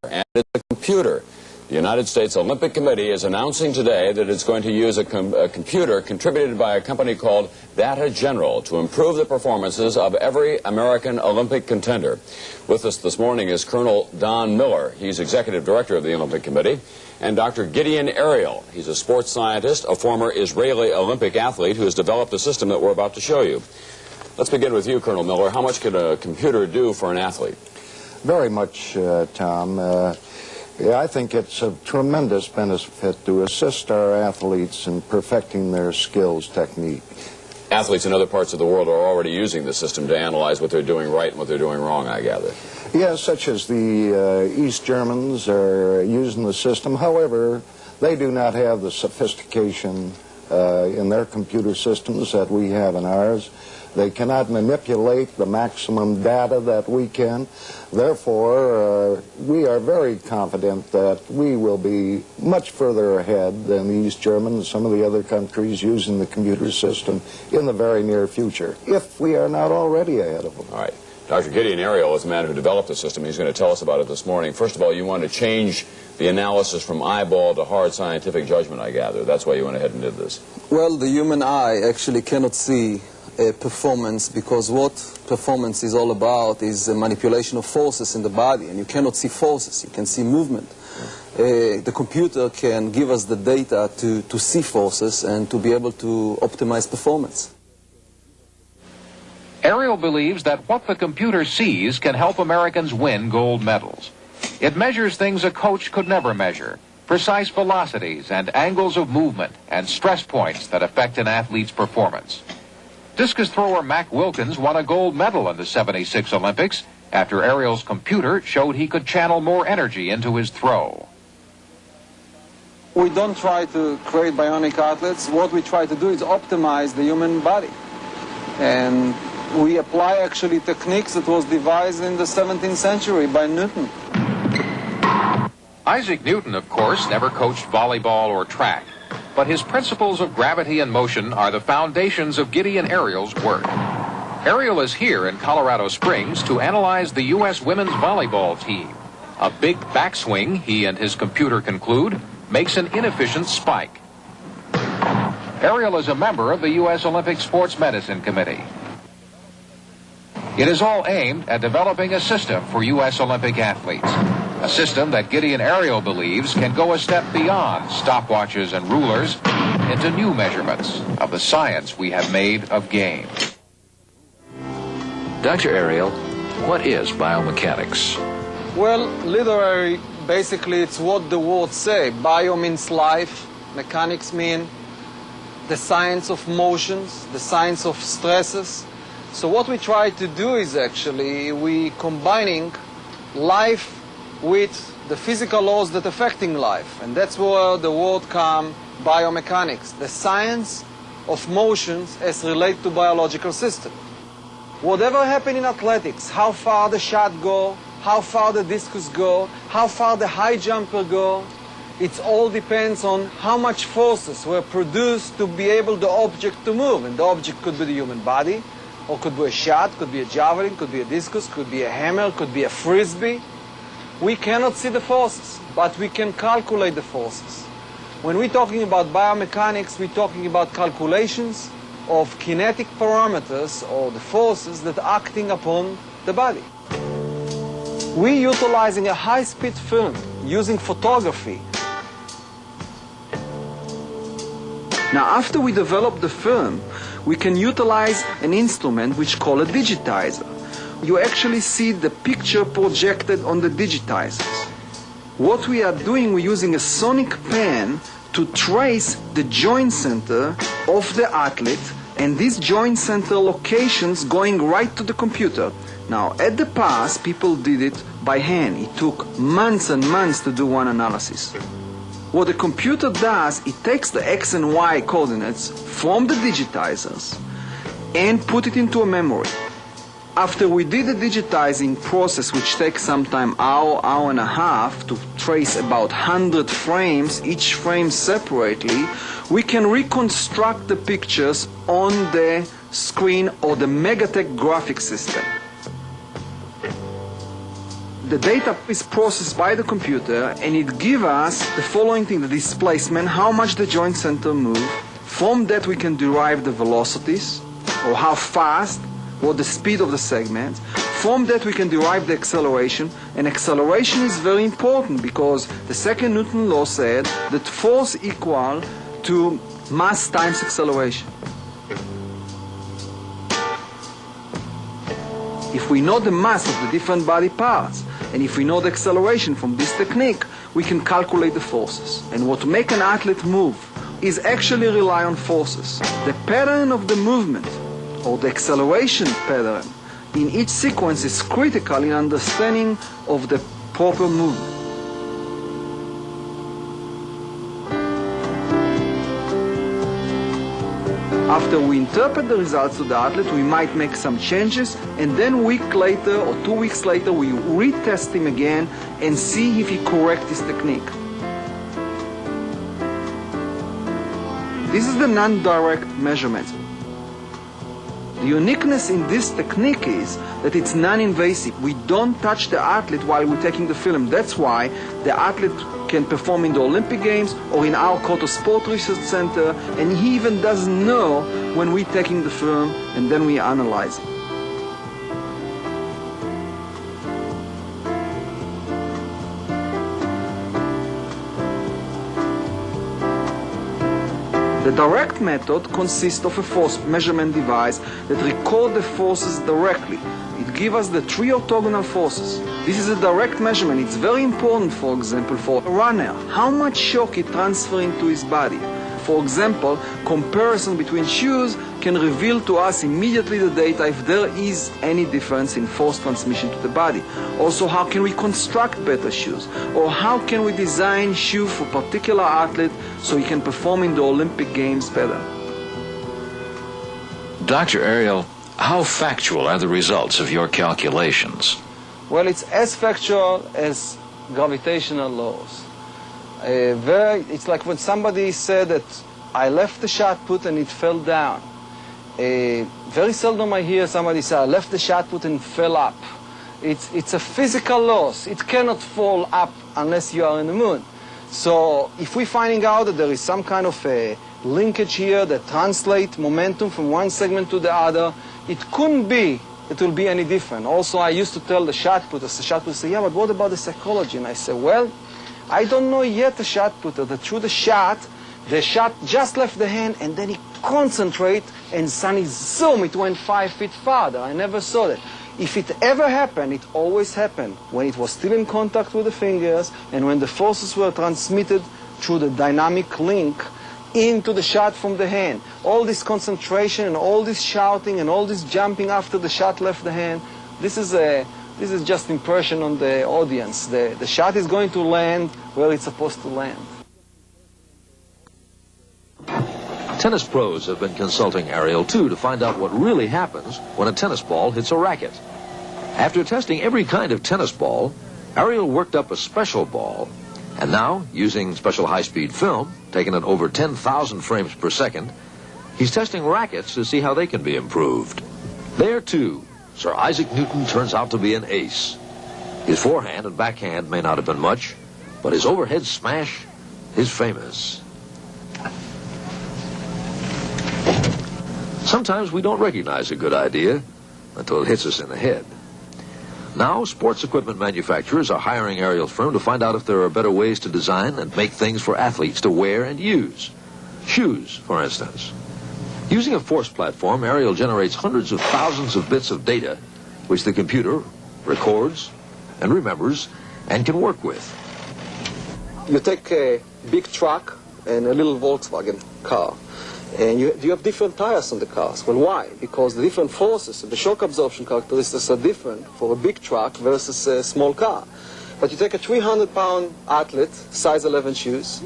and it's a computer. The United States Olympic Committee is announcing today that it's going to use a computer contributed by a company called Data General to improve the performances of every American Olympic contender. With us this morning is Colonel Don Miller. He's Executive Director of the Olympic Committee. And Dr. GIDEON ARIEL. He's a sports scientist, a former Israeli Olympic athlete who has developed a system that we're about to show you. Let's begin with you, Colonel Miller. How much can a computer do for an athlete? Very much, Tom. Yeah, I think it's a tremendous benefit to assist our athletes in perfecting their skills technique. Athletes in other parts of the world are already using the system to analyze what they're doing right and what they're doing wrong, I gather. Yes, such as the East Germans are using the system. However, they do not have the sophistication in their computer systems that we have in ours. They cannot manipulate the maximum data that we can. Therefore, we are very confident that we will be much further ahead than the East Germans and some of the other countries using the computer system in the very near future, if we are not already ahead of them. All right. Dr. GIDEON ARIEL is the man who developed the system. He's going to tell us about it this morning. First of all, you want to change the analysis from eyeball to hard scientific judgment, I gather. That's why you went ahead and did this. Well, the human eye actually cannot see performance, because what performance is all about is a manipulation of forces in the body, and you cannot see forces, you can see movement. The computer can give us the data to see forces and to be able to optimize performance. ARIEL believes that what the computer sees can help Americans win gold medals. It measures things a coach could never measure: precise velocities and angles of movement and stress points that affect an athlete's performance. Discus thrower Mac Wilkins won a gold medal in the '76 Olympics after ARIEL's computer showed he could channel more energy into his throw. We don't try to create bionic athletes. What we try to do is optimize the human body. And we apply actually techniques that was devised in the 17th century by Newton. Isaac Newton, of course, never coached volleyball or track, but his principles of gravity and motion are the foundations of GIDEON ARIEL's work. ARIEL is here in Colorado Springs to analyze the U.S. women's volleyball team. A big backswing, he and his computer conclude, makes an inefficient spike. ARIEL is a member of the U.S. Olympic Sports Medicine Committee. It is all aimed at developing a system for U.S. Olympic athletes. A system that GIDEON ARIEL believes can go a step beyond stopwatches and rulers into new measurements of the science we have made of game. Dr. ARIEL, what is biomechanics? Well, literally, basically it's what the words say. Bio means life, mechanics mean the science of motions, the science of stresses. So what we try to do is actually we combining life with the physical laws that affecting life. And that's where the word comes, biomechanics, the science of motions as related to biological system. Whatever happened in athletics, how far the shot go, how far the discus go, how far the high jumper go, it all depends on how much forces were produced to be able the object to move. And the object could be the human body, or could be a shot, could be a javelin, could be a discus, could be a hammer, could be a frisbee. We cannot see the forces, but we can calculate the forces. When we're talking about biomechanics, we're talking about calculations of kinetic parameters, or the forces that are acting upon the body. We're utilizing a high-speed film using photography. Now, after we develop the film, we can utilize an instrument which called a digitizer. You actually see the picture projected on the digitizers. What we are doing, we're using a sonic pen to trace the joint center of the athlete, and these joint center locations going right to the computer. Now, at the past, people did it by hand. It took months and months to do one analysis. What the computer does, it takes the X and Y coordinates from the digitizers and put it into a memory. After we did the digitizing process, which takes sometime hour and a half to trace about 100 frames, each frame separately, we can reconstruct the pictures on the screen or the Megatech graphic system. The data is processed by the computer and it gives us the following thing, the displacement, how much the joint center move. From that we can derive the velocities, or how fast, or the speed of the segment. From that we can derive the acceleration, and acceleration is very important because the second Newton law said that force equal to mass times acceleration. If we know the mass of the different body parts, and if we know the acceleration from this technique, we can calculate the forces. And what make an athlete move is actually rely on forces. The pattern of the movement, or the acceleration pattern, in each sequence is critical in understanding of the proper movement. After we interpret the results to the athlete, we might make some changes, and then a week later or 2 weeks later, we retest him again and see if he corrects his technique. This is the non-direct measurement. The uniqueness in this technique is that it's non-invasive. We don't touch the athlete while we're taking the film. That's why the athlete can perform in the Olympic Games or in our Koto Sport Research Center, and he even doesn't know when we're taking the film and then we analyze it. The direct method consists of a force measurement device that records the forces directly. It gives us the 3 orthogonal forces. This is a direct measurement. It's very important, for example, for a runner, how much shock it transfers into his body. For example, comparison between shoes can reveal to us immediately the data if there is any difference in force transmission to the body. Also, how can we construct better shoes? Or how can we design shoes for a particular athlete so he can perform in the Olympic Games better? Dr. Ariel, how factual are the results of your calculations? Well, it's as factual as gravitational laws. It's like when somebody said that I left the shot put and it fell down. Very seldom I hear somebody say I left the shot put and it fell up. It's a physical loss. It cannot fall up unless you are in the moon. So if we're finding out that there is some kind of a linkage here that translates momentum from one segment to the other, it couldn't be it will be any different. Also, I used to tell the shot putters, say, yeah, but what about the psychology? And I say, well, I don't know yet the shot putter that through the shot just left the hand and then he concentrate and suddenly zoom, it went 5 feet farther. I never saw that. If it ever happened, it always happened when it was still in contact with the fingers and when the forces were transmitted through the dynamic link into the shot from the hand. All this concentration and all this shouting and all this jumping after the shot left the hand, this is just impression on the audience. The shot is going to land where it's supposed to land. Tennis pros have been consulting ARIEL too to find out what really happens when a tennis ball hits a racket. After testing every kind of tennis ball, ARIEL worked up a special ball, and now, using special high-speed film, taken at over 10,000 frames per second, he's testing rackets to see how they can be improved. There, too, Sir Isaac Newton turns out to be an ace. His forehand and backhand may not have been much, but his overhead smash is famous. Sometimes we don't recognize a good idea until it hits us in the head. Now, sports equipment manufacturers are hiring ARIEL's firm to find out if there are better ways to design and make things for athletes to wear and use. Shoes, for instance. Using a force platform, ARIEL generates hundreds of thousands of bits of data, which the computer records and remembers and can work with. You take a big truck and a little Volkswagen car, and you have different tires on the cars. Well, why? Because the different forces, the shock absorption characteristics are different for a big truck versus a small car. But you take a 300-pound athlete, size 11 shoes,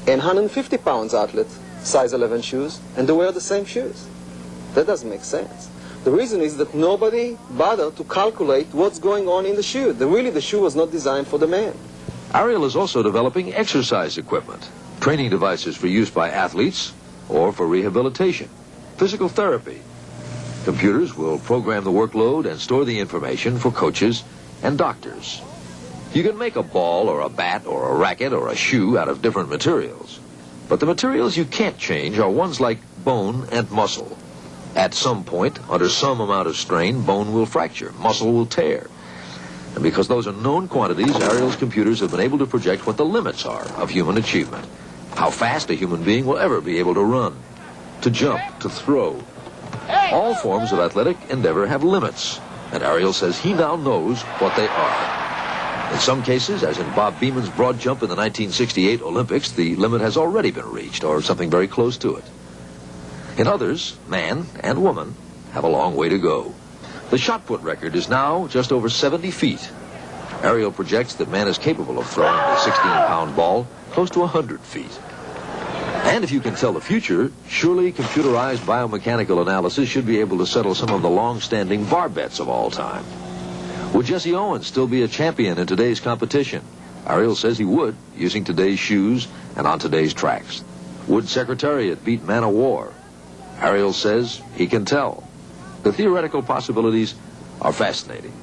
and 150-pound athlete, size 11 shoes, and they wear the same shoes. That doesn't make sense. The reason is that nobody bothered to calculate what's going on in the shoe. Really, the shoe was not designed for the man. ARIEL is also developing exercise equipment, training devices for use by athletes or for rehabilitation, physical therapy. Computers will program the workload and store the information for coaches and doctors. You can make a ball or a bat or a racket or a shoe out of different materials. But the materials you can't change are ones like bone and muscle. At some point, under some amount of strain, bone will fracture, muscle will tear. And because those are known quantities, Ariel's computers have been able to project what the limits are of human achievement. How fast a human being will ever be able to run, to jump, to throw. All forms of athletic endeavor have limits, and Ariel says he now knows what they are. In some cases, as in Bob Beeman's broad jump in the 1968 Olympics, the limit has already been reached, or something very close to it. In others, man and woman have a long way to go. The shot put record is now just over 70 feet. Ariel projects that man is capable of throwing the 16-pound ball close to 100 feet. And if you can tell the future, surely computerized biomechanical analysis should be able to settle some of the long-standing bar bets of all time. Would Jesse Owens still be a champion in today's competition? Ariel says he would, using today's shoes and on today's tracks. Would Secretariat beat Man of War? Ariel says he can tell. The theoretical possibilities are fascinating.